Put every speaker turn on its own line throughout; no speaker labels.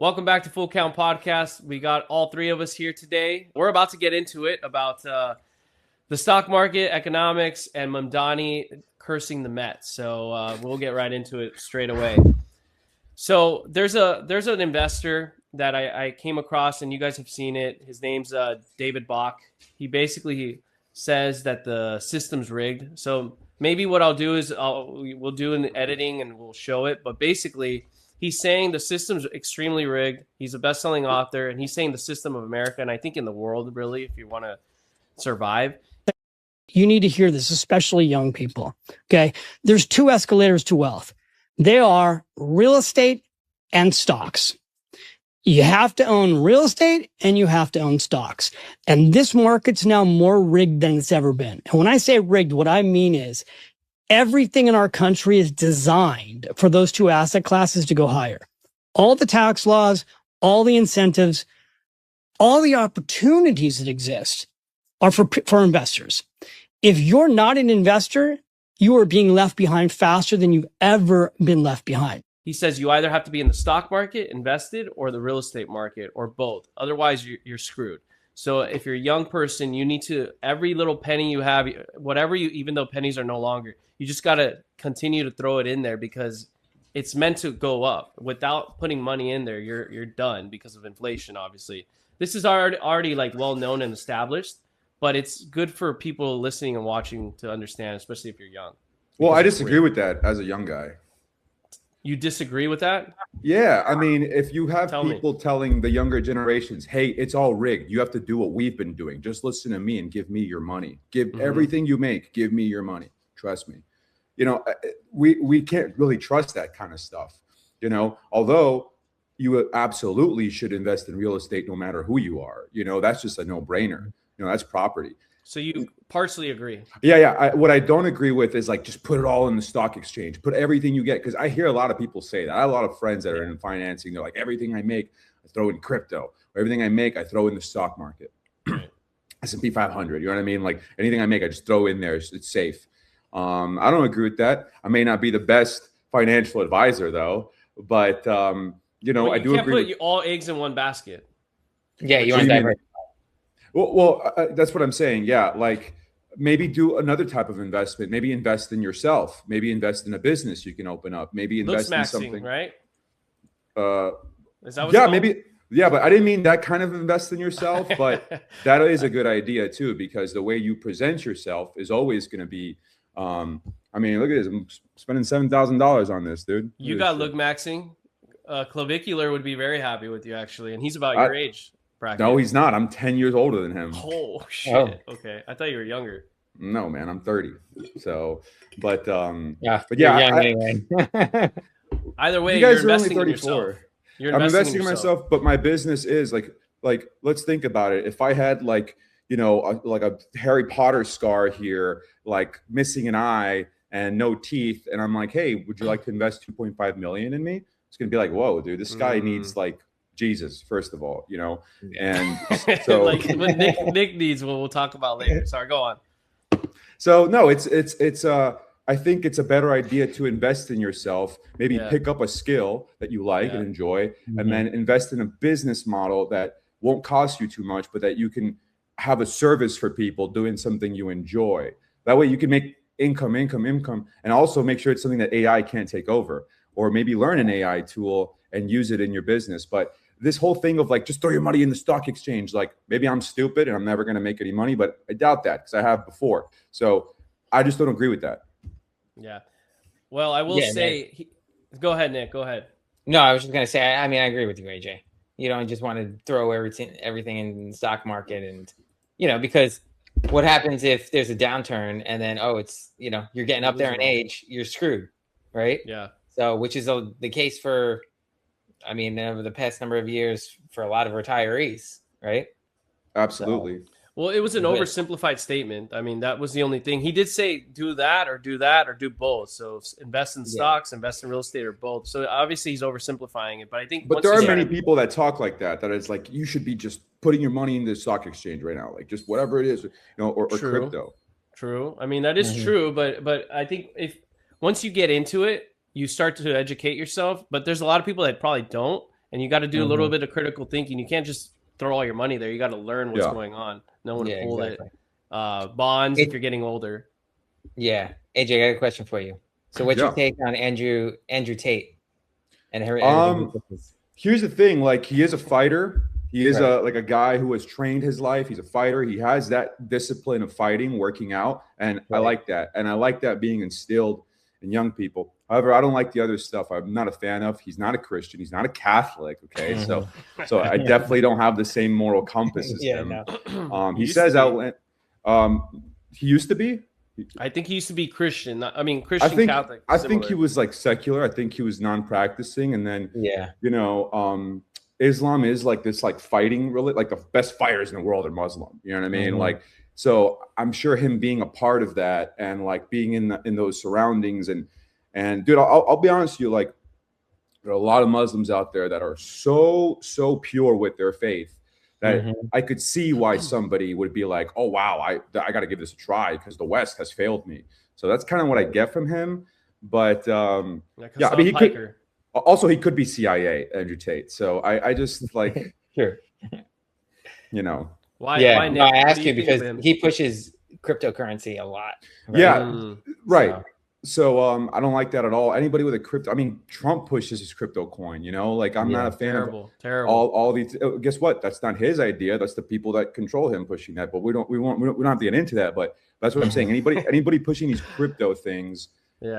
Welcome back to Full Count Podcast. We got all three of us here today. We're about to get into it about the stock market, economics, and Mamdani cursing the Mets. So we'll get right into it straight away. So there's an investor that I came across, and you guys have seen it. His name's David Bach. He basically says that the system's rigged. So maybe what I'll do is we'll do an editing and we'll show it. But basically, he's saying the system's extremely rigged. He's a best-selling author, and he's saying the system of America, and I think in the world, really, if you want to survive.
You need to hear this, especially young people. Okay. There's two escalators to wealth. They are real estate and stocks. You have to own real estate and you have to own stocks. And this market's now more rigged than it's ever been. And when I say rigged, what I mean is everything in our country is designed for those two asset classes to go higher. All the tax laws, all the incentives, all the opportunities that exist are for investors. If you're not an investor, you are being left behind faster than you've ever been left behind.
He says you either have to be in the stock market, invested, or the real estate market, or both. Otherwise, you're screwed. So if you're a young person, you need to, every little penny you have, whatever you, even though pennies are no longer, you just got to continue to throw it in there because it's meant to go up. Without putting money in there, you're done because of inflation, obviously. This is already like well known and established, but it's good for people listening and watching to understand, especially if you're young.
Well, I disagree with that as a young guy.
You disagree with that?
Yeah. I mean, if you have people telling the younger generations, hey, it's all rigged. You have to do what we've been doing. Just listen to me and give me your money. Give everything you make. Give me your money. Trust me. You know, we can't really trust that kind of stuff, you know, although you absolutely should invest in real estate no matter who you are. You know, that's just a no-brainer. You know, that's property.
So you partially agree.
Yeah. What I don't agree with is like, just put it all in the stock exchange, put everything you get. Cause I hear a lot of people say that. I have a lot of friends that are in financing. They're like, everything I make, I throw in crypto. Or everything I make, I throw in the stock market. S&P 500, you know what I mean? Like anything I make, I just throw in there. It's safe. I don't agree with that. I may not be the best financial advisor though, but you know, I do agree.
You can't put all eggs in one basket.
Yeah. You want to diversify.
Well, that's what I'm saying. Yeah. Like maybe do another type of investment, maybe invest in yourself, maybe invest in a business you can open up, maybe invest in something.
Right.
Is that what maybe. Yeah. But I didn't mean that kind of invest in yourself, but that is a good idea too, because the way you present yourself is always going to be, I mean, look at this. I'm spending $7,000 on this, dude.
You got look maxing. Clavicular would be very happy with you actually. And he's about your age. Bracket.
No, he's not. I'm 10 years older than him.
Oh shit. Oh. Okay. I thought you were younger.
No, man, I'm 30. So, but
yeah,
anyway.
Either way,
you guys
you're
are only
investing
34.
I'm
investing in myself, but my business is like let's think about it. If I had like, you know, like a Harry Potter scar here, like missing an eye and no teeth, and I'm like, hey, would you like to invest 2.5 million in me? It's gonna be like, whoa, dude, this guy needs like Jesus, first of all, you know, and so
like what Nick needs, we'll talk about later. Sorry, go on.
So no, it's I think it's a better idea to invest in yourself, maybe pick up a skill that you like and enjoy, and then invest in a business model that won't cost you too much, but that you can have a service for people doing something you enjoy. That way you can make income, and also make sure it's something that AI can't take over, or maybe learn an AI tool and use it in your business. But this whole thing of like, just throw your money in the stock exchange. Like maybe I'm stupid and I'm never going to make any money, but I doubt that because I have before. So I just don't agree with that.
Yeah. Well, I will say, go ahead, Nick, go ahead.
No, I was just going to say, I mean, I agree with you, AJ. You don't just want to throw everything in the stock market and, you know, because what happens if there's a downturn and then, it's, you know, you're getting up there in age, you're screwed. Right.
Yeah.
So, which is the case for, I mean, over the past number of years for a lot of retirees, right?
Absolutely.
Well, it was an oversimplified statement. I mean, that was the only thing. He did say do that or do both. So invest in stocks, invest in real estate, or both. So obviously he's oversimplifying it. But I think
there are many people that talk like that is like, you should be just putting your money in the stock exchange right now. Like just whatever it is, you know, or crypto.
True. I mean, that is true. But I think once you get into it, you start to educate yourself. But there's a lot of people that probably don't. and you got to do a little bit of critical thinking. You can't just throw all your money there. You got to learn what's going on, know when to pull it. Bonds if you're getting older.
Yeah, AJ, I got a question for you. So, what's your take on Andrew Tate and her?
Here's the thing: like, he is a fighter. He is a guy who has trained his life. He's a fighter. He has that discipline of fighting, working out, and I like that. And I like that being instilled in young people. However, I don't like the other stuff. I'm not a fan of. He's not a Christian. He's not a Catholic. Okay, so I definitely don't have the same moral compass as him. No. He says out. He used to be.
I think he used to be Christian. Christian Catholic.
I think he was like secular. I think he was non-practicing, and then Islam is like this, like fighting, really, like the best fighters in the world are Muslim. You know what I mean? Like, so I'm sure him being a part of that and like being in those surroundings and dude, I'll be honest with you, like there are a lot of Muslims out there that are so pure with their faith that I could see why somebody would be like, oh wow, I got to give this a try because the West has failed me. So that's kind of what I get from him. But yeah, I mean, he could. Also, he could be CIA, Andrew Tate. So I just like,
sure,
you know,
why? Yeah, no, I ask you because he pushes cryptocurrency a lot.
Right? Yeah, right. So I don't like that at all. Anybody with a crypto, I mean, Trump pushes his crypto coin. You know, like I'm not a fan of all these. Guess what? That's not his idea. That's the people that control him pushing that. But we don't have to get into that. But that's what I'm saying. Anybody pushing these crypto things, it's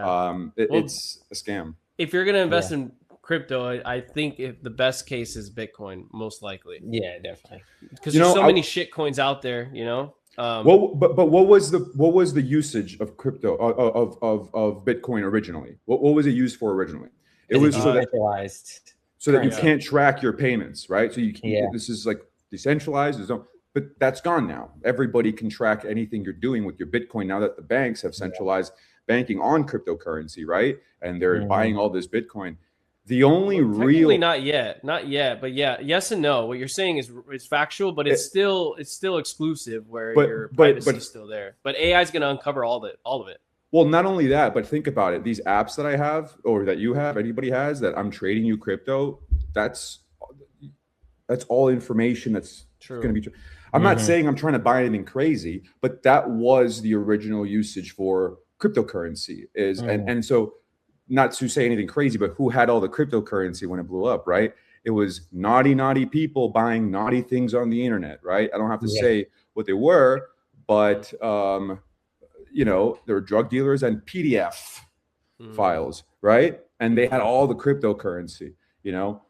a scam.
If you're going to invest in crypto, I think if the best case is Bitcoin, most likely.
Yeah, definitely.
Because there's so many shit coins out there, you know.
But what was the usage of crypto of Bitcoin originally? What was it used for originally? It was so that you can't track your payments, right? So you can't. This is like decentralized. But that's gone now. Everybody can track anything you're doing with your Bitcoin now that the banks have centralized banking on cryptocurrency, right? And they're buying all this Bitcoin. The only
not yet, but yes and no. What you're saying is factual, but it's still exclusive where your privacy is still there. But AI is going to uncover all of it.
Well, not only that, but think about it. These apps that I have or that you have, anybody has that I'm trading you crypto, that's all information that's going to be true. I'm not saying I'm trying to buy anything crazy, but that was the original usage for cryptocurrency and so not to say anything crazy, but who had all the cryptocurrency when it blew up, right? It was naughty people buying naughty things on the internet, right? I don't have to say what they were, but you know, there were drug dealers and PDF files, right? And they had all the cryptocurrency, you know.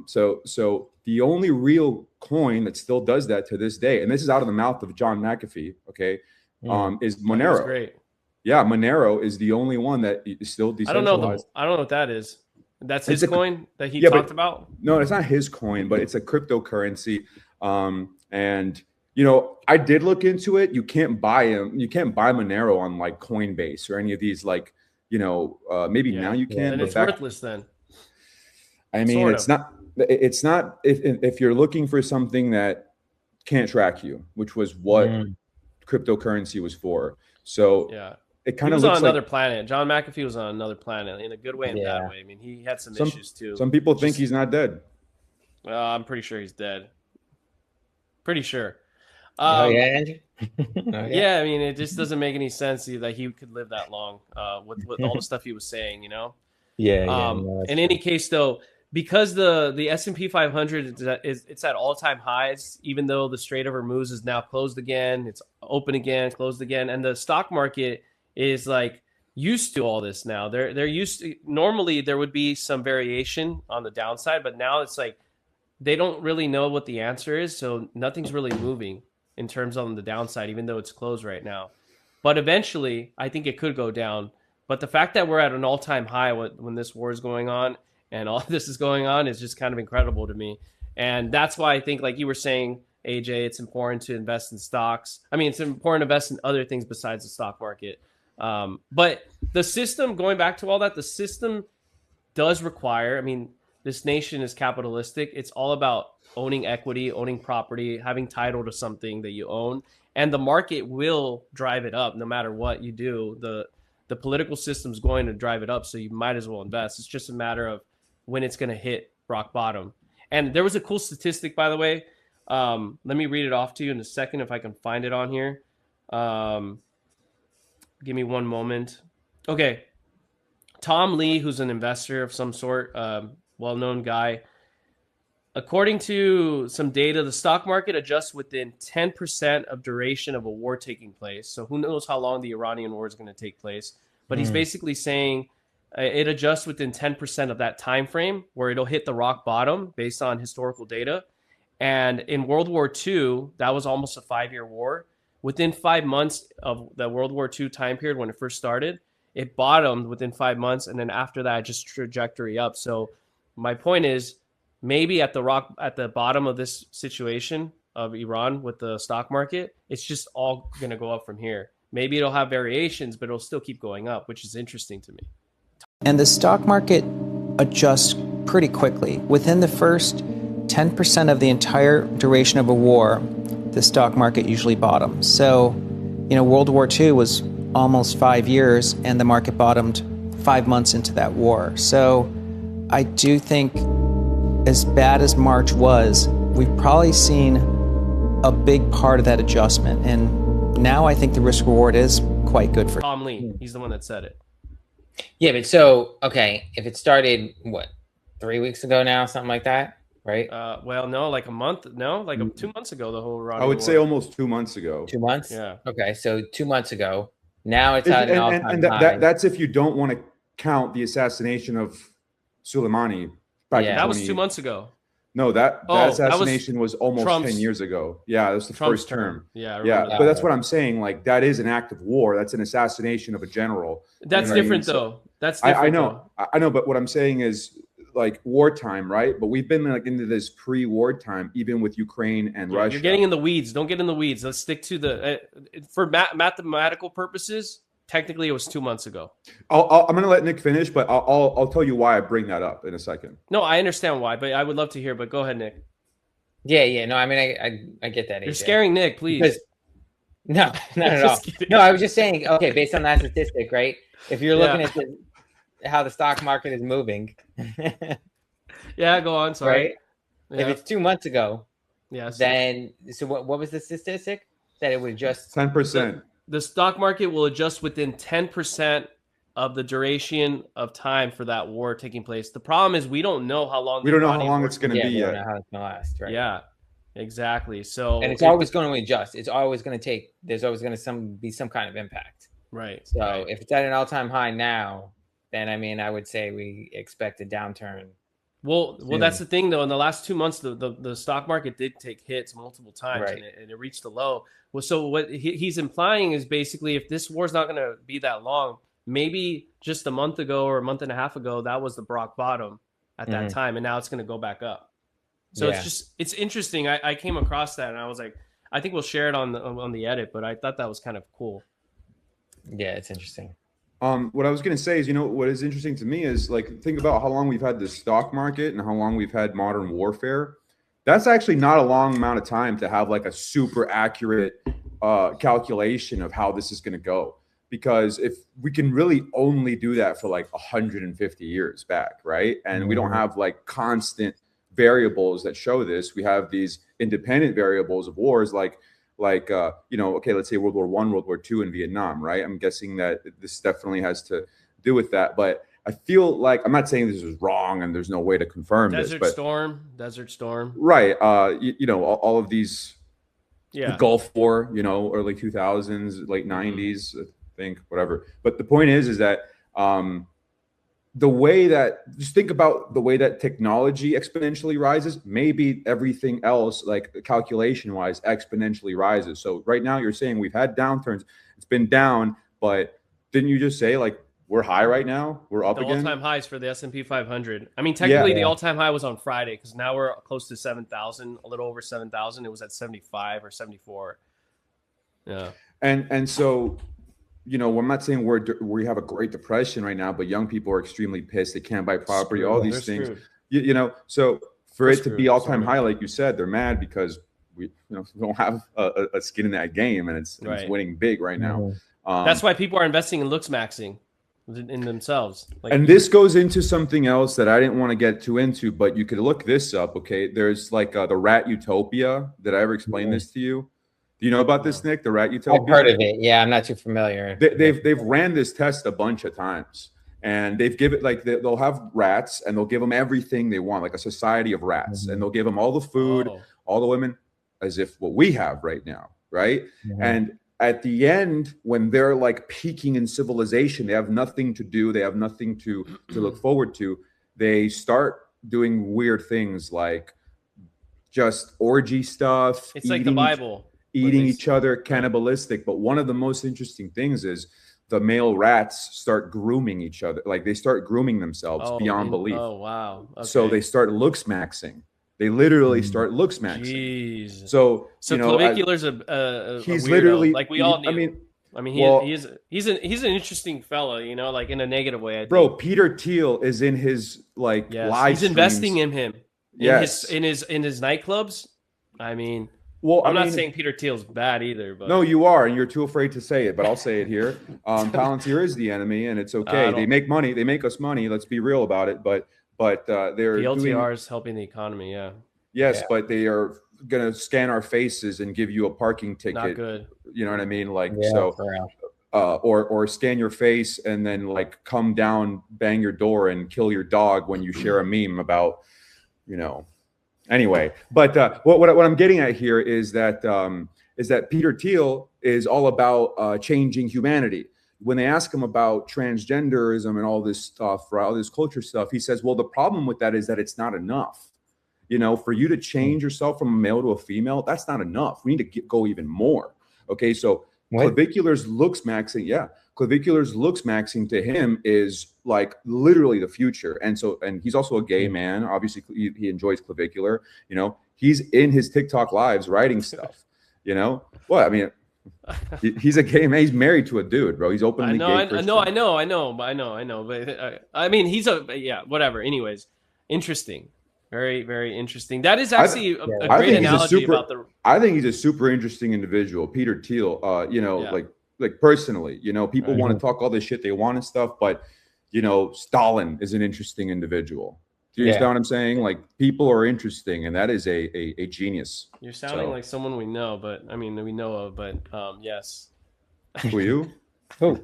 So the only real coin that still does that to this day, and this is out of the mouth of John McAfee, okay, is Monero.
That's great.
Yeah, Monero is the only one that is still decentralized.
I don't know what that is. That's his coin that he talked about?
No, it's not his coin, but it's a cryptocurrency. And you know, I did look into it. You can't buy him. You can't buy Monero on like Coinbase or any of these like, you know, maybe now you can.
And it's worthless then.
I mean, it's not if you're looking for something that can't track you, which was what cryptocurrency was for. So it kind of looks
on another planet. John McAfee was on another planet in a good way and bad way. I mean, he had some issues too.
Some people think he's not dead.
I'm pretty sure he's dead. Pretty sure.
Andrew?
Yeah, I mean, it just doesn't make any sense that he could live that long with all the stuff he was saying, you know? In any case, though, because the S&P 500 it's at all-time highs, even though the Strait of Hormuz is now closed again, it's open again, closed again, and the stock market is like used to all this now. They're used to, normally there would be some variation on the downside, but now it's like they don't really know what the answer is, so nothing's really moving in terms on the downside, even though it's closed right now. But eventually, I think it could go down. But the fact that we're at an all-time high when this war is going on and all this is going on is just kind of incredible to me. And that's why I think, like you were saying, AJ, it's important to invest in stocks. I mean, it's important to invest in other things besides the stock market. But the system, going back to all that, the system does require, I mean, this nation is capitalistic. It's all about owning equity, owning property, having title to something that you own. And the market will drive it up no matter what you do. The political system is going to drive it up, so you might as well invest. It's just a matter of when it's going to hit rock bottom. And there was a cool statistic, by the way. Let me read it off to you in a second if I can find it on here. Give me one moment. Okay. Tom Lee, who's an investor of some sort, well-known guy. According to some data, the stock market adjusts within 10% of duration of a war taking place. So who knows how long the Iranian war is going to take place. But he's basically saying it adjusts within 10% of that time frame where it'll hit the rock bottom based on historical data. And in World War II, that was almost a 5-year war. Within 5 months of the World War II time period when it first started, it bottomed within 5 months. And then after that, just trajectory up. So my point is, maybe at the bottom of this situation of Iran with the stock market, it's just all going to go up from here. Maybe it'll have variations, but it'll still keep going up, which is interesting to me.
And the stock market adjusts pretty quickly. Within the first 10% of the entire duration of a war, the stock market usually bottoms. So, World War II was almost 5 years, and the market bottomed 5 months into that war. So I do think, as bad as March was, we've probably seen a big part of that adjustment. And now I think the risk reward is quite good for
Tom Lee. He's the one that said it.
Yeah, but so, okay, if it started, 3 weeks ago now, something like that, right?
Well, no, like a month. No, like 2 months ago, the whole Iranian
I would
war.
say almost 2 months ago.
2 months?
Yeah.
Okay, so 2 months ago. Now it's at an all-time high.
That's if you don't want to count the assassination of Soleimani.
That was 2 months ago.
No, that assassination was almost
Trump's,
10 years ago. Yeah, that was the
Trump's
first term.
Yeah,
yeah. But that's what I'm saying. Like, that is an act of war. That's an assassination of a general.
That's different, though. That's different.
I know. But what I'm saying is, like, wartime, right? But we've been like into this pre-war time, even with Ukraine and Russia.
You're getting in the weeds. Don't get in the weeds. Let's stick to the for mathematical purposes. Technically, it was 2 months ago.
I'm going to let Nick finish, but I'll tell you why I bring that up in a second.
No, I understand why, but I would love to hear. But go ahead, Nick.
Yeah. No, I mean, I get that.
You're scaring Nick, please.
Because, no, not at all. No, I was just saying, okay, based on that statistic, right? If you're looking at how the stock market is moving.
Yeah, go on. Sorry.
Right? Yeah. If it's 2 months ago,
yes.
Then, so what was the statistic? That it would adjust
10%.
The stock market will adjust within 10% of the duration of time for that war taking place. The problem is we don't know how long.
We don't know how long it's going to be
yet.
We
don't know how it's going to last, right?
Yeah, exactly. So,
and it's always going to adjust. It's always going to take. There's always going to be some kind of impact.
Right.
So if it's at an all-time high now, then I would say we expect a downturn.
Well, that's the thing, though. In the last 2 months, the stock market did take hits multiple times,
right.
and it reached a low. Well, so what he's implying is basically, if this war's not going to be that long, maybe just a month ago or a month and a half ago, that was the rock bottom at that time, and now it's going to go back up. So it's interesting. I came across that, and I was like, I think we'll share it on the edit, but I thought that was kind of cool.
Yeah, it's interesting.
What I was going to say is, what is interesting to me is, like, think about how long we've had the stock market and how long we've had modern warfare. That's actually not a long amount of time to have like a super accurate calculation of how this is going to go. Because if we can really only do that for like 150 years back, right? And we don't have like constant variables that show this. We have these independent variables of wars like okay, let's say World War I, World War II, and Vietnam, right? I'm guessing that this definitely has to do with that. But I feel like, I'm not saying this is wrong and there's no way to confirm this.
Desert Storm.
Right. All of these,
the
Gulf War, early 2000s, late 90s, I think, whatever. But the point is that just think about the way that technology exponentially rises, maybe everything else, like calculation wise, exponentially rises. So right now you're saying we've had downturns, it's been down, but didn't you just say like we're high right now? We're up again?
All-time highs for the S&P 500. I mean, technically the all-time high was on Friday because now we're close to 7,000, a little over 7,000. It was at 75 or 74. Yeah. And
so, I'm not saying we have a Great Depression right now, but young people are extremely pissed. They can't buy property, all these things. So for it to be all-time high, like you said, they're mad because we don't have a skin in that game, and it's winning big right now.
That's why people are investing in looks maxing. in themselves. Like,
and this goes into something else that I didn't want to get too into, but you could look this up. Okay, there's like the rat utopia. Did I ever explain this to you? Do you know about this, Nick? The rat utopia?
I've heard of it. Yeah, I'm not too familiar.
They've ran this test a bunch of times, and they've given like they'll have rats and they'll give them everything they want, like a society of rats, and they'll give them all the food, all the women, as if what we have right now, right? And at the end, when they're like peaking in civilization, they have nothing to do, they have nothing to look forward to. They start doing weird things like just orgy stuff.
It's like the Bible.
Eating each other, cannibalistic. But one of the most interesting things is the male rats start grooming each other. Like they start grooming themselves beyond belief.
Oh, wow. Okay.
So they start looks maxing. They literally start looks maxing.
Jeez.
So
Clavicular's
he's
a
literally
like we all knew. I mean, he's an interesting fella, you know, like in a negative way. I think.
Bro, Peter Thiel is in his like live.
He's investing in him.
Yes.
In his nightclubs. I mean.
Well,
I'm not saying Peter Thiel's bad either, but
no, you are, and you're too afraid to say it. But I'll say it here. Palantir is the enemy, and it's okay. They make money. They make us money. Let's be real about it. But they're
the LTR is helping the economy. Yeah.
Yes, but they are gonna scan our faces and give you a parking ticket.
Not good.
You know what I mean? Like or scan your face and then like come down, bang your door, and kill your dog when you share a meme about, you know. Anyway, but what I'm getting at here is that Peter Thiel is all about changing humanity. When they ask him about transgenderism and all this stuff, right, all this culture stuff, he says, well, the problem with that is that it's not enough. You know, for you to change yourself from a male to a female, that's not enough. We need to go even more. Okay, so clavicular's looks maxing, clavicular's looks maxing to him is like literally the future. And he's also a gay man. Obviously, he enjoys clavicular. You know, he's in his TikTok lives writing stuff. You know, well, I mean, he's a gay man. He's married to a dude, bro. He's openly gay.
I know. But I mean, he's whatever. Anyways, interesting. Very, very interesting. That is actually a great analogy about the. I
think he's a super interesting individual, Peter Thiel. You know, like personally, you know, people want to talk all this shit they want and stuff, but you know, Stalin is an interesting individual. Do you understand what I'm saying? Like people are interesting, and that is a genius.
You're sounding like someone we know, but I mean we know of, but yes.
Who are you?
Oh.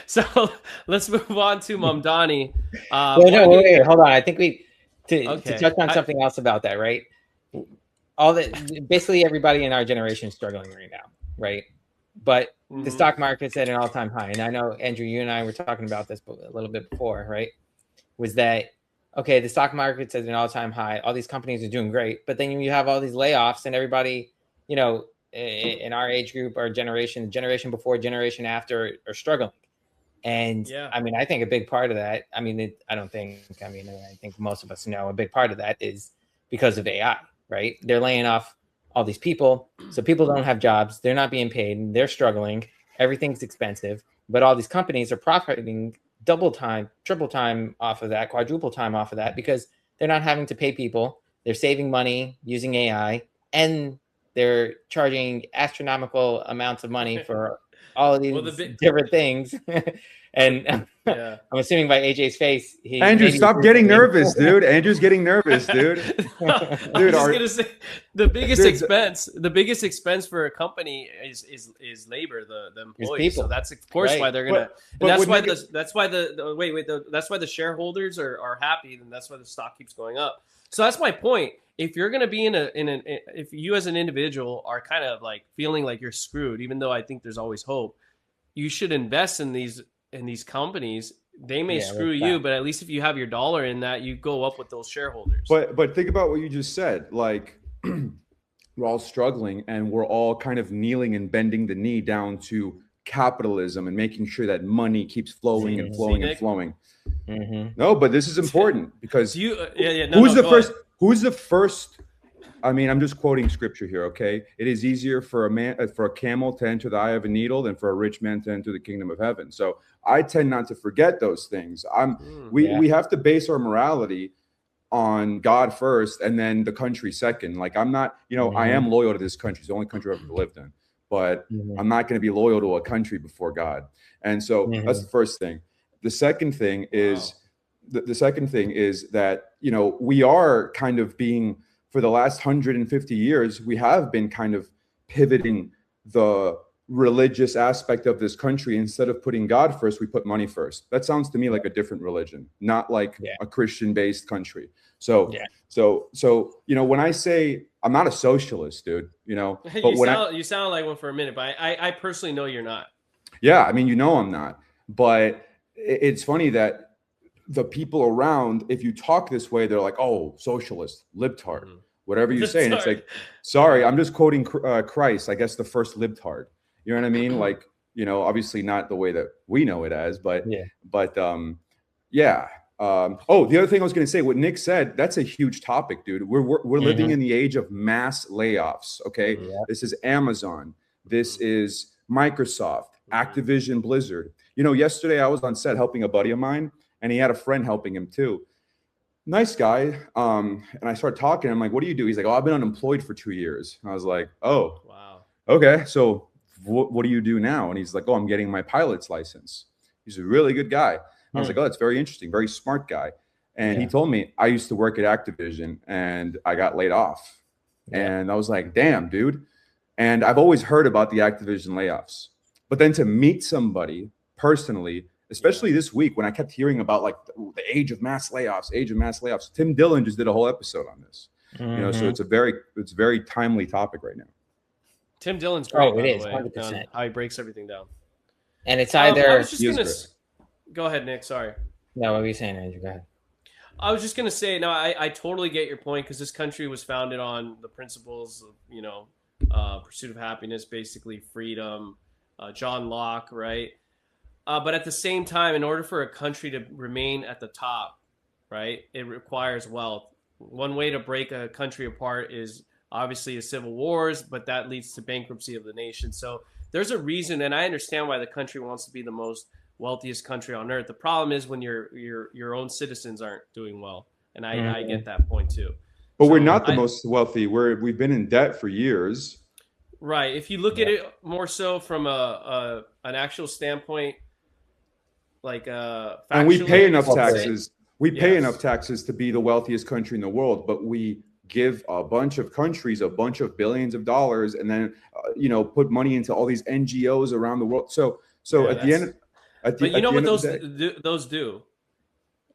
So let's move on to Mamdani.
Wait, hold on. I think to touch on something else about that, right? Basically everybody in our generation is struggling right now, right? But the stock market's at an all-time high. And I know, Andrew, you and I were talking about this a little bit before, right? Was that, okay, the stock market's at an all-time high. All these companies are doing great. But then you have all these layoffs and everybody, you know, in our age group, our generation before, generation after are struggling. And I mean, I think a big part of that, I think most of us know a big part of that is because of AI, right? They're laying off all these people. So people don't have jobs. They're not being paid. They're struggling. Everything's expensive. But all these companies are profiting double time, triple time off of that, quadruple time off of that, because they're not having to pay people. They're saving money using AI, and they're charging astronomical amounts of money for all of these different things. And I'm assuming by AJ's face,
Andrew, stop getting nervous, dude. Andrew's getting nervous, dude.
Dude, I'm just gonna say the biggest expense for a company is labor, the employees. So that's of course why they're gonna. That's why the shareholders are happy, and that's why the stock keeps going up. So that's my point. If you're gonna be if you as an individual are kind of like feeling like you're screwed, even though I think there's always hope, you should invest in these companies. They may screw you, but at least if you have your dollar in that, you go up with those shareholders.
But think about what you just said. Like we're all struggling, and we're all kind of kneeling and bending the knee down to capitalism and making sure that money keeps flowing and flowing and flowing. No, but this is important because who's the first? I mean, I'm just quoting scripture here, okay? It is easier for a camel to enter the eye of a needle than for a rich man to enter the kingdom of heaven. So I tend not to forget those things. We have to base our morality on God first and then the country second. Like I'm not, I am loyal to this country. It's the only country I've ever lived in. but I'm not going to be loyal to a country before God. And so that's the first thing. The second thing is the second thing is that, you know, we are kind of being, for the last 150 years, we have been kind of pivoting the religious aspect of this country. Instead of putting God first, we put money first. That sounds to me like a different religion, not like a Christian-based country. So, you know, when I say I'm not a socialist, dude, you know, but
you sound like one for a minute, but I personally know you're not.
Yeah, I mean, you know, I'm not. But it's funny that the people around, if you talk this way, they're like, "Oh, socialist, libtard, whatever you say." And it's like, sorry, I'm just quoting Christ, I guess the first libtard. You know what I mean? Like, you know, obviously not the way that we know it as, but yeah. Oh, the other thing I was going to say, what Nick said, that's a huge topic, dude. We're living in the age of mass layoffs. Okay, this is Amazon, this is Microsoft, Activision, Blizzard. You know, yesterday I was on set helping a buddy of mine, and he had a friend helping him too. Nice guy. And I started talking. I'm like, "What do you do?" He's like, "Oh, I've been unemployed for 2 years." And I was like, "Oh, wow, okay. So what do you do now?" And he's like, "Oh, I'm getting my pilot's license." He's a really good guy. I was like, "Oh, that's very interesting. Very smart guy." And he told me, "I used to work at Activision and I got laid off." And I was like, "Damn, dude." And I've always heard about the Activision layoffs, but then to meet somebody personally, especially this week when I kept hearing about like the age of mass layoffs, Tim Dillon just did a whole episode on this. You know, so it's a very timely topic right now.
Tim Dillon's great.
Oh, it is
100%. How he breaks everything down.
And it's either.
I was just gonna go ahead, Nick. Sorry.
No, what were you saying, Andrew? Go ahead.
I was just gonna say, no, I totally get your point, because this country was founded on the principles of, you know, pursuit of happiness, basically freedom, John Locke, right? But at the same time, in order for a country to remain at the top, right, it requires wealth. One way to break a country apart is obviously civil wars, but that leads to bankruptcy of the nation. So there's a reason, and I understand why the country wants to be the most wealthiest country on earth. The problem is when your own citizens aren't doing well, and I get that point too.
But we're not the most wealthy. We've been in debt for years.
Right. If you look at it more so from an actual standpoint, like
and we pay enough taxes. We pay enough taxes to be the wealthiest country in the world, but we give a bunch of countries a bunch of billions of dollars, and then you know, put money into all these NGOs around the world. So at the end, but
you know what those do?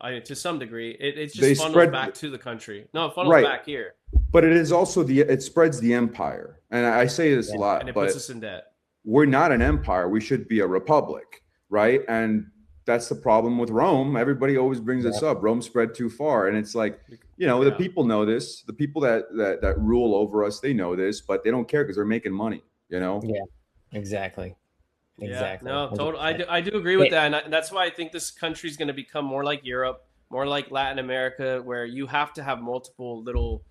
To some degree, it just funnels back to the country. No, it funnels back here.
But it is also it spreads the empire, and I say this a lot.
And it puts us in debt.
We're not an empire. We should be a republic, right? And that's the problem with Rome. Everybody always brings this up. Rome spread too far, and it's like, you know, the people know this. The people that rule over us, they know this, but they don't care because they're making money. You know?
Yeah, exactly. Exactly.
Yeah, no, totally. I do agree with that, and that's why I think this country is going to become more like Europe, more like Latin America, where you have to have multiple little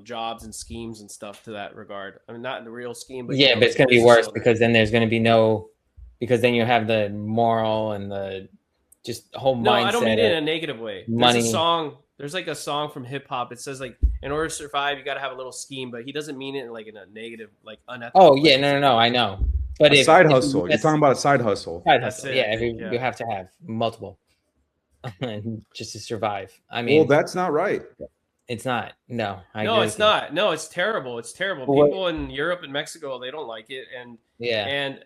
jobs and schemes and stuff to that regard. I mean, not in the real scheme, but
but it's going to be worse, because then there's going to be because then you have the moral and the just whole mindset. No, I
don't mean it in a negative way.
Money.
There's like a song from hip hop. It says like, in order to survive, you got to have a little scheme, but he doesn't mean it like in a negative, like unethical.
Oh yeah, no, I know. But
a side hustle. You're talking about a side hustle.
Side hustle. You have to have multiple just to survive. I mean,
well, that's not right.
It's not. No,
it's not. No, it's terrible. It's terrible. People in Europe and Mexico, they don't like it, and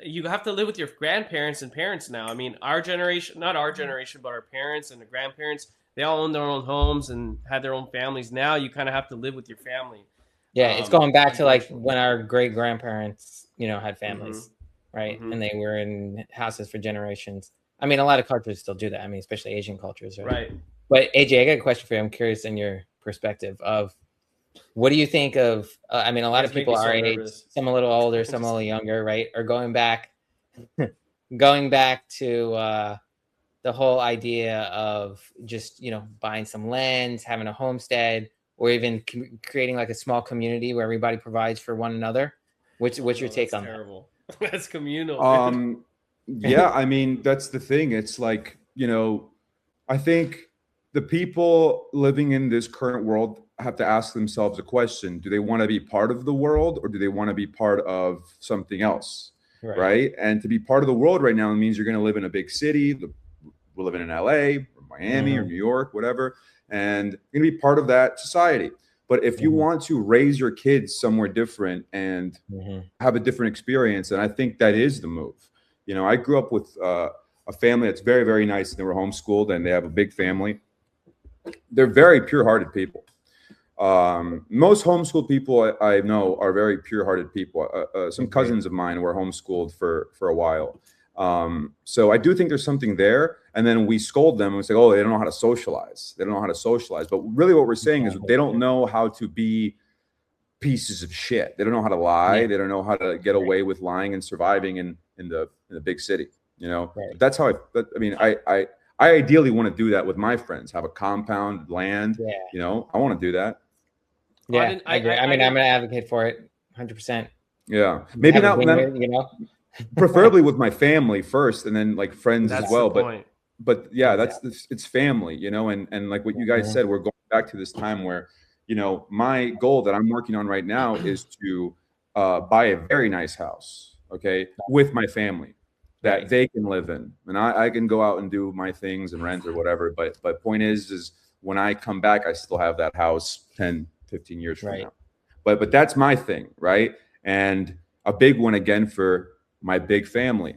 you have to live with your grandparents and parents now. I mean, our generation, not our generation, but our parents and the grandparents, they all own their own homes and had their own families. Now you kind of have to live with your family.
Yeah, it's going back to like when our great grandparents, you know, had families, right? And they were in houses for generations. I mean, a lot of cultures still do that. I mean, especially Asian cultures, right? But AJ, I got a question for you. I'm curious in your perspective of what do you think of? I mean, a lot of people our age, some a little older, some a little younger, right, are going back to the whole idea of just, you know, buying some lands, having a homestead, or even creating like a small community where everybody provides for one another. What's your take on
that? That's communal.
Yeah, I mean, that's the thing. It's like, you know, I think the people living in this current world have to ask themselves a question. Do they want to be part of the world, or do they want to be part of something else? Right. And to be part of the world right now means you're going to live in a big city. We're living in LA or Miami or New York, whatever. And you're going to be part of that society. But if you want to raise your kids somewhere different and have a different experience, then I think that is the move. You know, I grew up with a family that's very, very nice. They were homeschooled and they have a big family. They're very pure-hearted people. Most homeschooled people I know are very pure-hearted people. Some cousins of mine were homeschooled for a while. So I do think there's something there. And then we scold them and we say, oh, they don't know how to socialize. They don't know how to socialize. But really what we're saying is they don't know how to be pieces of shit. They don't know how to lie. They don't know how to get away with lying and surviving in the big city. You know, that's how I ideally want to do that with my friends, have a compound, land, you know, I want to do that.
Yeah, I agree. I mean, I'm going to advocate for it 100%.
Yeah. Maybe not,
you know,
preferably with my family first and then like friends as well. But yeah, it's family, you know, and like what you guys said, we're going back to this time where, you know, my goal that I'm working on right now is to buy a very nice house, okay, with my family that they can live in. And I can go out and do my things and rent or whatever. But point is when I come back, I still have that house 10, 15 years from now. But that's my thing, right? And a big one again for my big family,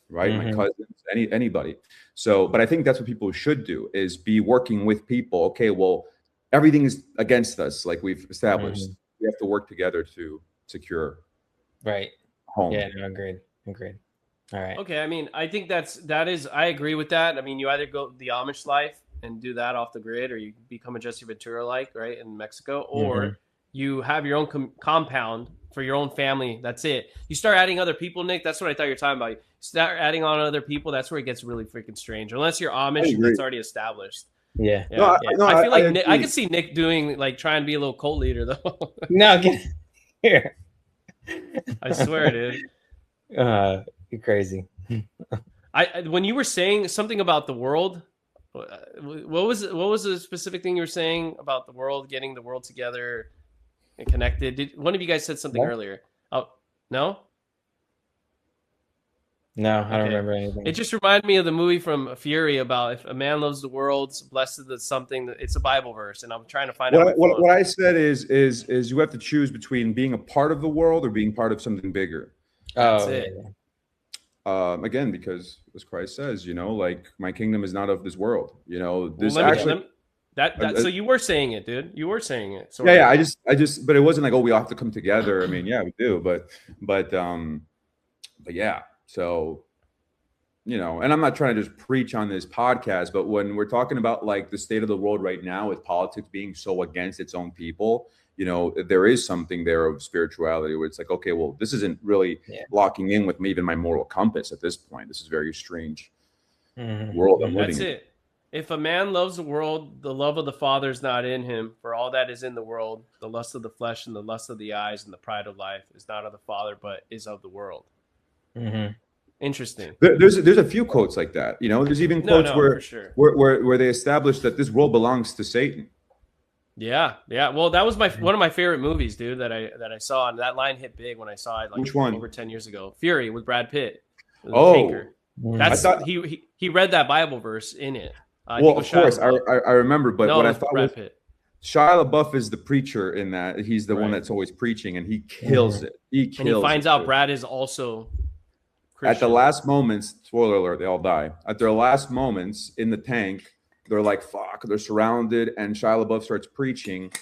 right? My cousins, anybody. So, but I think that's what people should do is be working with people. Okay, well, everything is against us, like we've established. We have to work together to secure home.
Yeah, no, agreed. All right.
Okay, I mean, I think that is I agree with that. I mean, you either go the Amish life and do that off the grid, or you become a Jesse Ventura like, right, in Mexico, or you have your own compound for your own family. That's it. You start adding other people, Nick. That's what I thought you were talking about. You start adding on other people. That's where it gets really freaking strange. Unless you're Amish and it's already established.
Yeah.
No,
I feel like I could see Nick doing like trying to be a little cult leader though.
No, get here.
I swear, dude.
You're crazy.
When you were saying something about the world, what was the specific thing you were saying about the world, getting the world together and connected? One of you guys said something earlier? Oh, no?
No, I don't remember anything.
It just reminded me of the movie from Fury about if a man loves the world, blessed is something. It's a Bible verse, and I'm trying to find out.
What I said is you have to choose between being a part of the world or being part of something bigger.
That's it.
Again, because as Christ says, you know, like my kingdom is not of this world. You know, this
so you were saying it, dude. You were saying it. So
I just, but it wasn't like, oh, we all have to come together. I mean, yeah, we do, but yeah. So, you know, and I'm not trying to just preach on this podcast, but when we're talking about like the state of the world right now with politics being so against its own people, you know, there is something there of spirituality where it's like, okay, well, this isn't really locking in with me, even my moral compass at this point. This is a very strange world I'm living in. That's it.
If a man loves the world, the love of the Father is not in him. For all that is in the world, the lust of the flesh and the lust of the eyes and the pride of life is not of the Father, but is of the world. Interesting.
There's a few quotes like that. You know, there's even quotes where they establish that this world belongs to Satan.
Yeah. Well, that was one of my favorite movies, dude. That I saw, and that line hit big when I saw it. Like,
which one?
Over 10 years ago. Fury with Brad Pitt.
Tanker.
That's he read that Bible verse in it.
Well, of course, I remember. But what I thought
Brad
was
Pitt.
Shia LaBeouf is the preacher in that. He's the one that's always preaching, and he kills it. He
finds out Brad is also Christian.
At the last moments. Spoiler alert: they all die. At their last moments in the tank, they're like, "Fuck!" They're surrounded, and Shia LaBeouf starts preaching,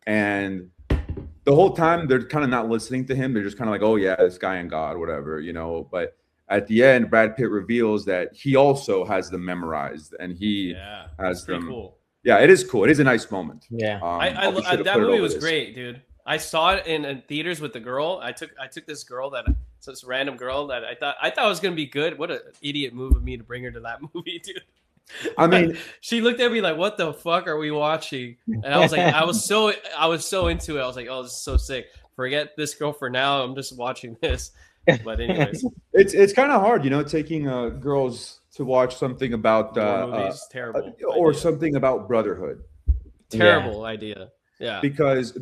and the whole time they're kind of not listening to him. They're just kind of like, "Oh yeah, this guy and God, whatever," you know. But at the end, Brad Pitt reveals that he also has them memorized, and he has them.
Cool.
Yeah, it is cool. It is a nice moment.
Yeah, that movie was great, dude. I saw it in theaters with the girl. I took this girl this random girl that I thought it was gonna be good. What an idiot move of me to bring her to that movie, dude.
I mean,
she looked at me like, "What the fuck are we watching?" And I was like, I was so into it. I was like, "Oh, this is so sick. Forget this girl for now. I'm just watching this." But anyways,
it's kind of hard, you know, taking girls to watch something about
movies, terrible
or
idea.
Something about brotherhood.
Terrible idea. Yeah.
Because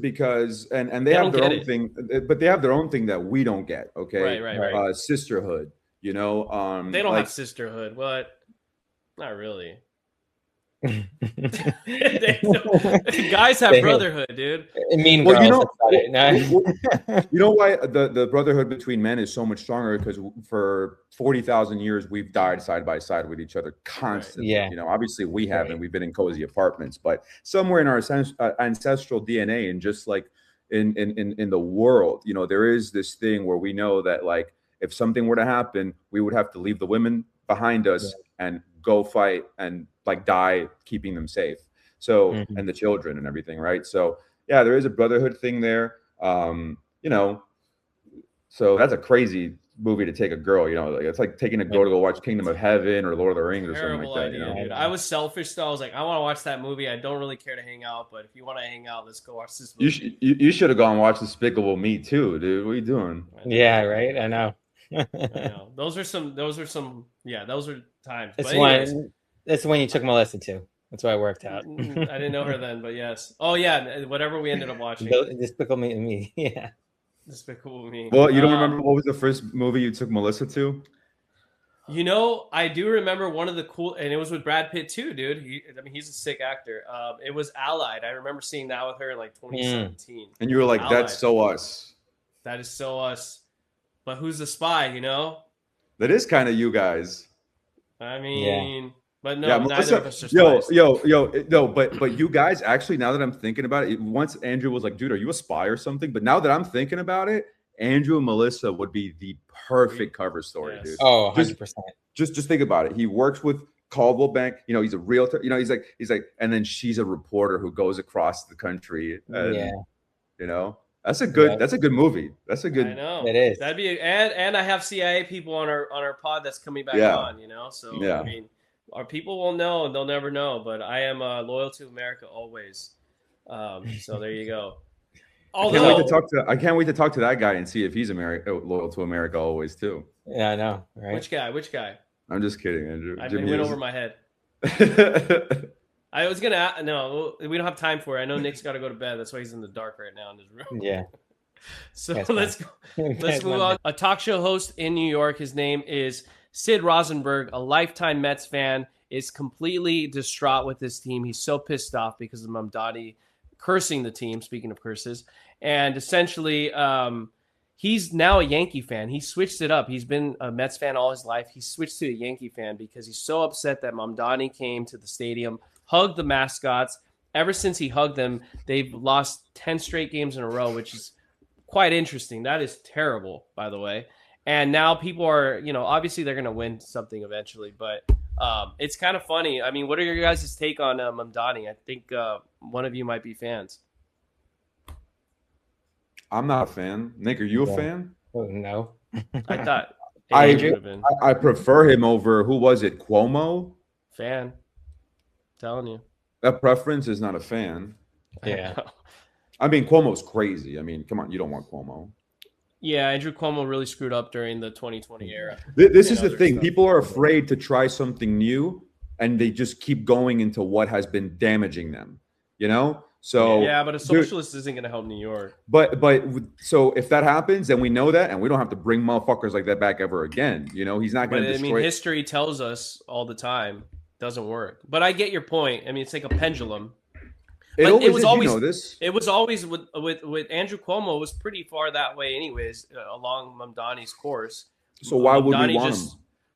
and they have
don't
their
get
own thing, but they have their own thing that we don't get. Okay.
Right.
Sisterhood, you know,
They don't
like,
have sisterhood. What? Not really. Guys have brotherhood, dude.
Mean
well,
girls.
you know,
That's about it. No.
you know why the brotherhood between men is so much stronger? Because for 40,000 years we've died side by side with each other constantly.
Yeah.
You know, obviously we haven't. We've been in cozy apartments, but somewhere in our ancestral DNA, and just like in the world, you know, there is this thing where we know that, like, if something were to happen, we would have to leave the women behind us and go fight and like die keeping them safe. So and the children and everything, right? So yeah, there is a brotherhood thing there. You know, so that's a crazy movie to take a girl. You know, like, it's like taking a girl to go watch Kingdom of Heaven or Lord of the Rings or something like that.
Idea,
you know?
dude. I was selfish though. I was like, I want to watch that movie. I don't really care to hang out, but if you want to hang out, let's go watch this movie.
You should have gone and watched Despicable Me too, dude. What are you doing?
Yeah, right. I know.
I know. Those are some. Yeah, those are times.
That's when you took Melissa too. That's why it worked out.
I didn't know her then, but yes. Oh yeah, whatever we ended up watching.
Despicable Me. Yeah.
Despicable Me.
Well, you don't remember what was the first movie you took Melissa to?
You know, I do remember one of the cool, and it was with Brad Pitt too, dude. He's a sick actor. It was Allied. I remember seeing that with her in like 2017.
And you were like,
Allied.
"That's so us."
That is so us. But who's the spy? You know.
That is kind of you guys.
I mean, but no,
yeah,
neither
Melissa,
of us are spies.
No, but you guys, actually, now that I'm thinking about it, once Andrew was like, "Dude, are you a spy or something?" But now that I'm thinking about it, Andrew and Melissa would be the perfect cover story, dude.
Oh, 100%.
Just think about it. He works with Caldwell Bank. You know, he's a realtor. You know, he's like, and then she's a reporter who goes across the country. And, you know, that's a good movie. That's a good.
I know
it is.
That'd be and I have CIA people on our pod that's coming back on. You know, so I mean, our people will know and they'll never know. But I am loyal to America always. So there you go.
I can't wait to talk to that guy and see if he's loyal to America always too.
Yeah, I know. Right?
Which guy?
I'm just kidding, Andrew.
It went over my head. I was gonna. No, we don't have time for it. I know Nick's got to go to bed. That's why he's in the dark right now in his room.
Yeah.
So let's go. Let's move on. A talk show host in New York. His name is Sid Rosenberg, a lifetime Mets fan, is completely distraught with his team. He's so pissed off because of Mamdani cursing the team. Speaking of curses, and essentially, he's now a Yankee fan. He switched it up. He's been a Mets fan all his life. He switched to a Yankee fan because he's so upset that Mamdani came to the stadium, hugged the mascots. Ever since he hugged them, they've lost 10 straight games in a row, which is quite interesting. That is terrible, by the way. And now people are, obviously they're going to win something eventually, but it's kind of funny. I mean, what are your guys' take on Mamdani? I think one of you might be fans.
I'm not a fan. Nick, are you a fan?
Oh, no.
I thought
I prefer him over, who was it, Cuomo?
Fan. I'm telling you.
That preference is not a fan.
Yeah.
I mean, Cuomo's crazy. I mean, come on, you don't want Cuomo.
Yeah, Andrew Cuomo really screwed up during the 2020 era.
This is the thing. People are afraid to try something new, and they just keep going into what has been damaging them, So
yeah, but a socialist isn't going to help New York.
But so if that happens, then we know that, and we don't have to bring motherfuckers like that back ever again. He's not going to destroy.
I mean, history tells us all the time doesn't work. But I get your point. I mean, it's like a pendulum. It was always with Andrew Cuomo. It was pretty far that way, anyways, along Mamdani's course.
So why would we want him?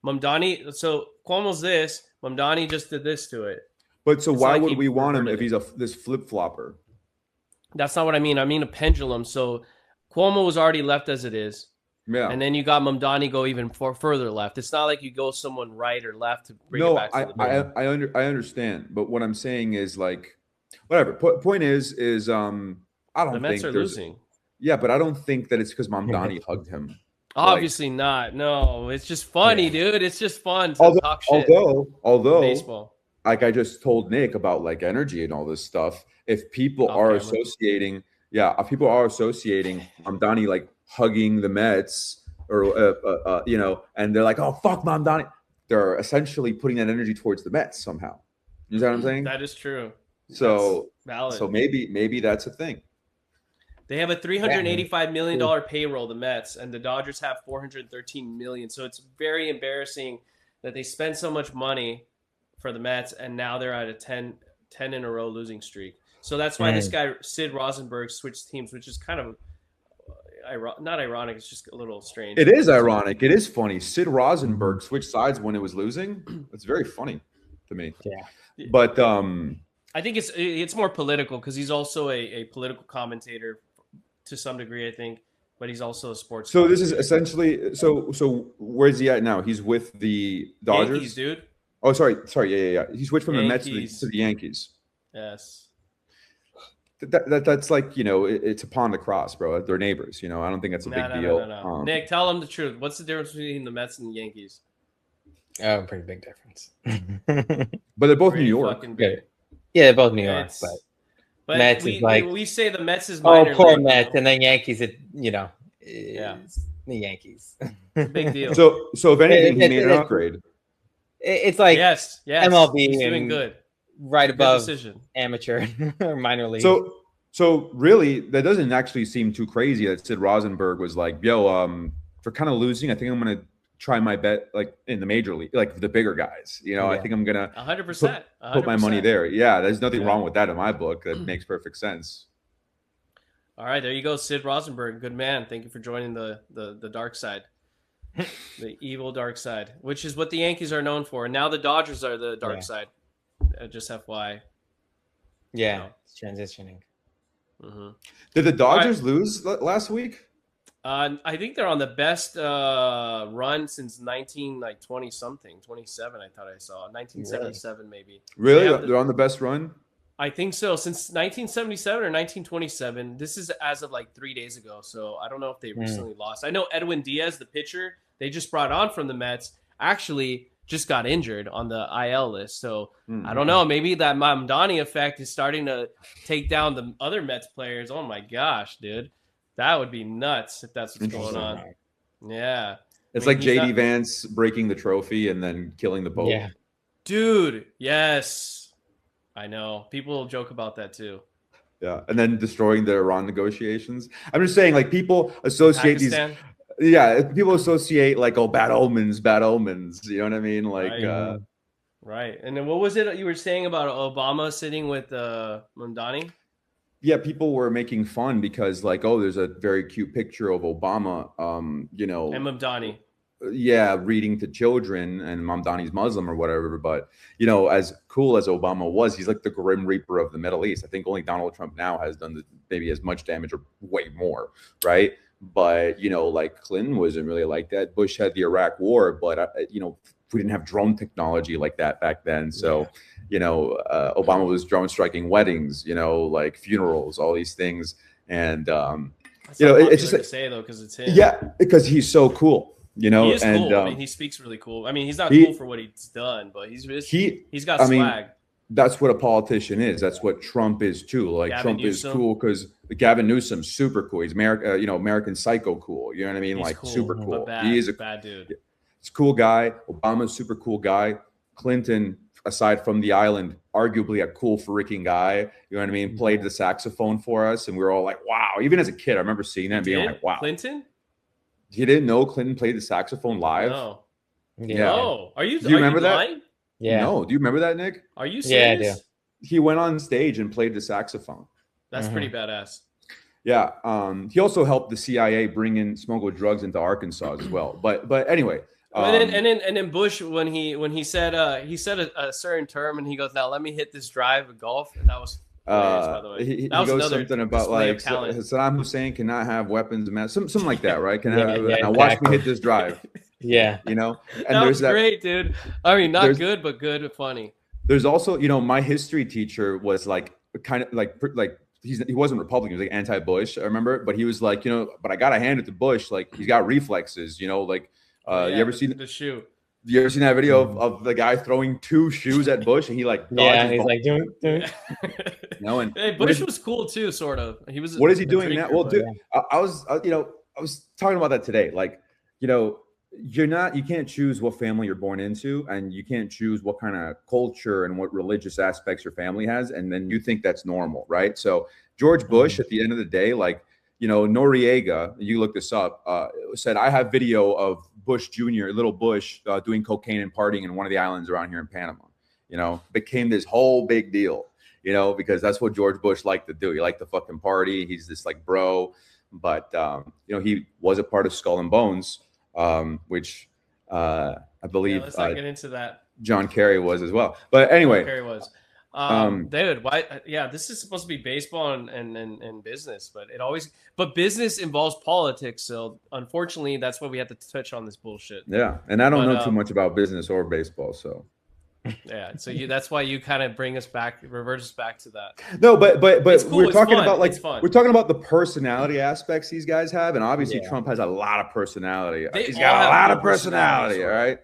Mamdani. So Cuomo's this. Mamdani just did this to it.
But so why would we want him if he's this flip flopper?
That's not what I mean. I mean a pendulum. So Cuomo was already left as it is.
Yeah.
And then you got Mamdani go even further left. It's not like you go someone right or left to bring it back to the middle.
I understand. But what I'm saying is, like, whatever. Point is I don't think
the Mets are losing.
Yeah, but I don't think that it's because Mamdani hugged him.
Obviously not. No, it's just funny, dude. It's just fun to talk shit.
Although
baseball.
Like I just told Nick about like energy and all this stuff. If people are associating Mamdani like hugging the Mets or and they're like, oh fuck Mamdani, they're essentially putting that energy towards the Mets somehow. You know what I'm saying?
That is true.
So
valid.
so maybe that's a thing.
They have a $385 million payroll, the Mets, and the Dodgers have $413 million. So it's very embarrassing that they spend so much money for the Mets, and now they're at a 10 in a row losing streak. So that's why this guy, Sid Rosenberg, switched teams, which is kind of not ironic. It's just a little strange.
It is ironic. It is funny. Sid Rosenberg switched sides when it was losing. It's very funny to me.
Yeah.
But
I think it's more political because he's also a political commentator to some degree, I think, but he's also a sports.
So this is essentially so where's he at now? He's with the Dodgers,
Yankees, dude.
Oh, sorry, yeah. He switched from
Yankees.
the Mets to the Yankees.
Yes.
That's like, it's a pond across, bro. They're neighbors, I don't think that's a big deal.
No. Nick, tell them the truth. What's the difference between the Mets and the Yankees?
Oh, pretty big difference.
But they're both New York.
Yeah, they're both New York, but Mets is like
we say the Mets is minor
poor
league,
Mets, and then Yankees. The Yankees.
It's a big deal.
So if anything, he made an upgrade.
It's like
yes,
MLB
he's doing good,
right above
decision.
Amateur or minor league.
So really, that doesn't actually seem too crazy that Sid Rosenberg was like, "Yo, for kind of losing, I think I'm gonna try my bet like in the major league, like the bigger guys. I think I'm gonna
100%
put my money there. Yeah, there's nothing wrong with that in my book. That makes perfect sense.
All right, there you go, Sid Rosenberg. Good man. Thank you for joining the dark side, the evil dark side, which is what the Yankees are known for. And now the Dodgers are the dark side. Just FYI.
Yeah, it's transitioning.
Mm-hmm.
Did the Dodgers lose last week?
I think they're on the best run since 20 something, 27. I thought I saw 1977 maybe.
Really, they're on the best run.
I think so. Since 1977 or 1927. This is as of like 3 days ago. So I don't know if they recently lost. I know Edwin Diaz, the pitcher they just brought on from the Mets, actually just got injured on the IL list. So I don't know. Maybe that Mamdani effect is starting to take down the other Mets players. Oh my gosh, dude. That would be nuts if that's what's going on. Yeah.
It's like JD Vance breaking the trophy and then killing the Pope.
Yeah.
Dude, yes. I know. People joke about that too.
Yeah. And then destroying the Iran negotiations. I'm just saying, like, people associate
Pakistan?
these. Yeah. People associate, like, bad omens. You know what I mean? Like,
right. And then what was it you were saying about Obama sitting with Mamdani?
Yeah, people were making fun because, like, there's a very cute picture of Obama,
and Mamdani.
Yeah, reading to children, and Mamdani's Muslim or whatever. But, as cool as Obama was, he's like the Grim Reaper of the Middle East. I think only Donald Trump now has done maybe as much damage or way more, right? But, like Clinton wasn't really like that. Bush had the Iraq War, but, we didn't have drone technology like that back then. So, Obama was drone striking weddings, like funerals, all these things. And,
That's it's just to say though, because it's him.
Yeah, because he's so cool,
He is cool. I mean, he speaks really cool. I mean, he's not cool for what he's done, but he's got swag.
That's what a politician is. That's what Trump is too. Like Gavin Newsom is cool because Gavin Newsom's super cool. He's American Psycho cool. You know what I mean? He's like cool, super cool. He is a bad dude. He's a cool guy. Obama's a super cool guy. Clinton, aside from the island, arguably a cool freaking guy. You know what I mean? Played the saxophone for us, and we were all like, "Wow!" Even as a kid, I remember seeing that and being like, "Wow."
Clinton?
You didn't know Clinton played the saxophone live?
No.
Yeah.
No. Do you
remember that?
lying?
Yeah. No. Do you remember that, Nick?
Are you serious?
Yeah, I do.
He went on stage and played the saxophone.
That's pretty badass.
Yeah. He also helped the CIA bring in smuggled drugs into Arkansas as well. But anyway.
And then Bush, when he said a certain term, and he goes, "Now let me hit this drive of golf," and that was by the way.
He goes something about like Saddam Hussein cannot have weapons and something like that, right? Now watch me hit this drive.
Yeah,
and
that was great, dude. I mean, not good, but good and funny.
There's also, my history teacher was like kind of like he wasn't Republican, he was like anti-Bush, I remember, but he was like, but I gotta hand it to Bush, like he's got reflexes, like you ever seen
the shoe?
You ever seen that video of the guy throwing two shoes at Bush and he like dodges?
He's like doing.
And
hey, Bush was cool too, sort of. He was.
What is he doing now? Well, dude, I was talking about that today. Like, you can't choose what family you're born into, and you can't choose what kind of culture and what religious aspects your family has, and then you think that's normal, right? So George Bush, at the end of the day, like, Noriega, you look this up, said, I have video of Bush Jr., little Bush, doing cocaine and partying in one of the islands around here in Panama. Became this whole big deal, because that's what George Bush liked to do. He liked to fucking party. He's this like bro, but he was a part of Skull and Bones, which I believe
let's not get into that.
John Kerry was as well. But anyway,
Kerry was. David, why? Yeah, this is supposed to be baseball and business, but business involves politics. So unfortunately, that's why we have to touch on this bullshit.
Yeah, and I don't know too much about business or baseball, so.
Yeah, so that's why you kind of revert us back to that.
No, but cool. We're talking about we're talking about the personality aspects these guys have, and obviously Trump has a lot of personality. He's got a lot of personality, all right?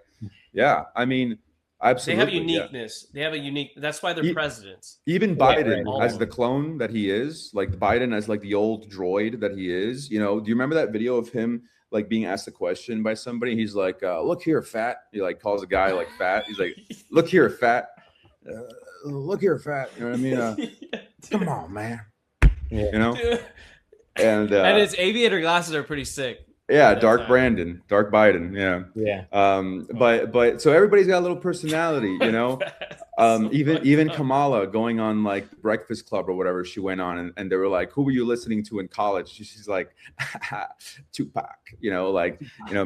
Yeah, I mean, absolutely.
They have uniqueness. They have a unique. That's why they're presidents.
Even Biden, as the clone that he is, like Biden as like the old droid that he is. Do you remember that video of him like being asked a question by somebody? He's like, "Look here, fat." He like calls a guy like fat. He's like, "Look here, fat. Look here, fat." You know what I mean? Come on, man. Yeah. And
his aviator glasses are pretty sick.
Yeah, Dark Biden. Yeah. But so everybody's got a little personality, even Kamala going on like the Breakfast Club or whatever she went on, and they were like, "Who were you listening to in college?" She's like, Tupac.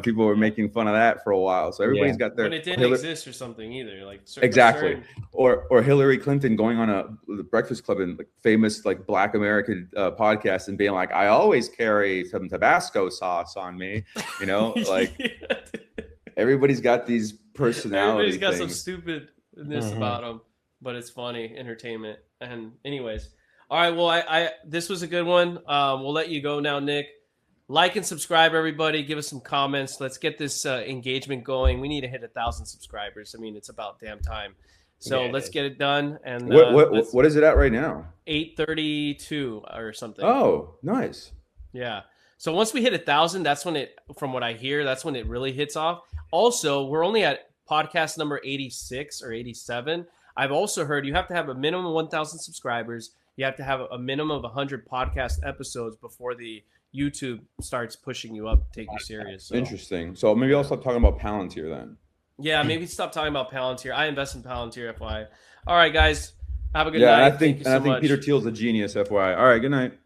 People were making fun of that for a while. So everybody's got their.
When it didn't exist or something either, like
exactly. Or Hillary Clinton going on the Breakfast Club and like famous like Black American podcast and being like, "I always carry some Tabasco sauce on me," everybody's got these personalities.
Everybody's got some stupidness about them, but it's funny entertainment. And anyways, all right, well, I this was a good one. We'll let you go now, Nick. Like and subscribe, everybody. Give us some comments. Let's get this engagement going. We need to hit 1,000 subscribers. I mean, it's about damn time. So let's get it done. And
what is it at right now?
832 or something.
Oh, nice.
Yeah. So once we hit 1,000, that's when from what I hear, that's when it really hits off. Also, we're only at podcast number 86 or 87. I've also heard you have to have a minimum of 1,000 subscribers. You have to have a minimum of 100 podcast episodes before the YouTube starts pushing you up, take you serious. So.
Interesting. So maybe I'll stop talking about Palantir then.
Yeah, maybe stop talking about Palantir. I invest in Palantir, FYI. All right, guys. Have a good night.
Yeah, and I think Peter Thiel's a genius, FYI. All right, good night.